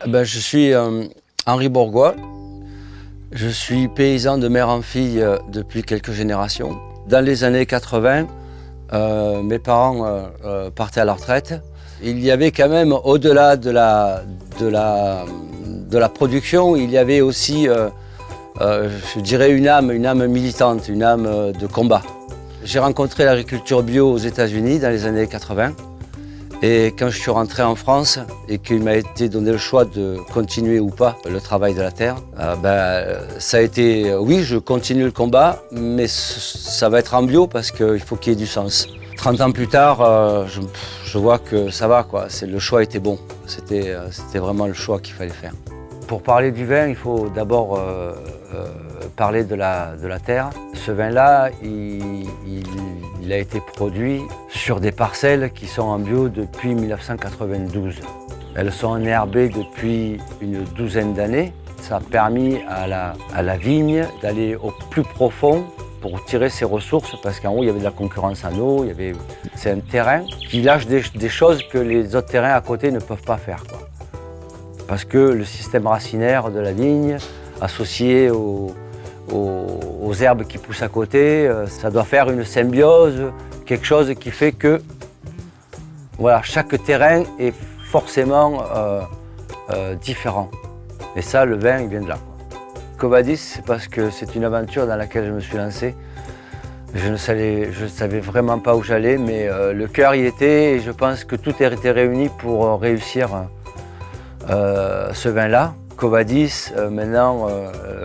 Je suis Henri Bourgois. Je suis paysan de mère en fille depuis quelques générations. Dans les années 80, mes parents partaient à la retraite. Il y avait quand même, au-delà de la production, il y avait aussi, je dirais, une âme militante, une âme de combat. J'ai rencontré l'agriculture bio aux États-Unis dans les années 80. Et quand je suis rentré en France et qu'il m'a été donné le choix de continuer ou pas le travail de la terre, ça a été, oui, je continue le combat, mais ça va être en bio parce qu'il faut qu'il y ait du sens. 30 ans plus tard, je vois que ça va, quoi. Le choix était bon. C'était vraiment le choix qu'il fallait faire. Pour parler du vin, il faut d'abord parler de la terre. Ce vin-là, il a été produit sur des parcelles qui sont en bio depuis 1992. Elles sont enherbées depuis une douzaine d'années. Ça a permis à la vigne d'aller au plus profond pour tirer ses ressources, parce qu'en haut, il y avait de la concurrence en eau. C'est un terrain qui lâche des choses que les autres terrains à côté ne peuvent pas faire, quoi. Parce que le système racinaire de la vigne, associé aux herbes qui poussent à côté, ça doit faire une symbiose, quelque chose qui fait que voilà, chaque terrain est forcément différent. Et ça, le vin, il vient de là. Quo Vadis, c'est parce que c'est une aventure dans laquelle je me suis lancé. Je ne savais vraiment pas où j'allais, mais le cœur y était et je pense que tout était réuni pour réussir ce vin-là. Quo Vadis, maintenant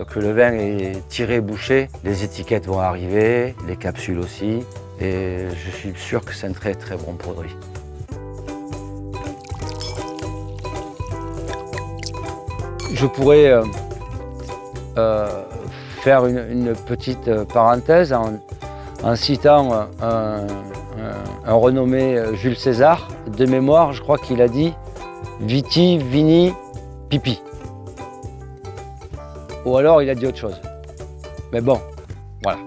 que le vin est tiré, bouché, les étiquettes vont arriver, les capsules aussi, et je suis sûr que c'est un très très bon produit. Je pourrais faire une petite parenthèse en citant un renommé Jules César. De mémoire, je crois qu'il a dit Viti, Vini, Pipi. Ou alors il a dit autre chose. Mais bon, voilà.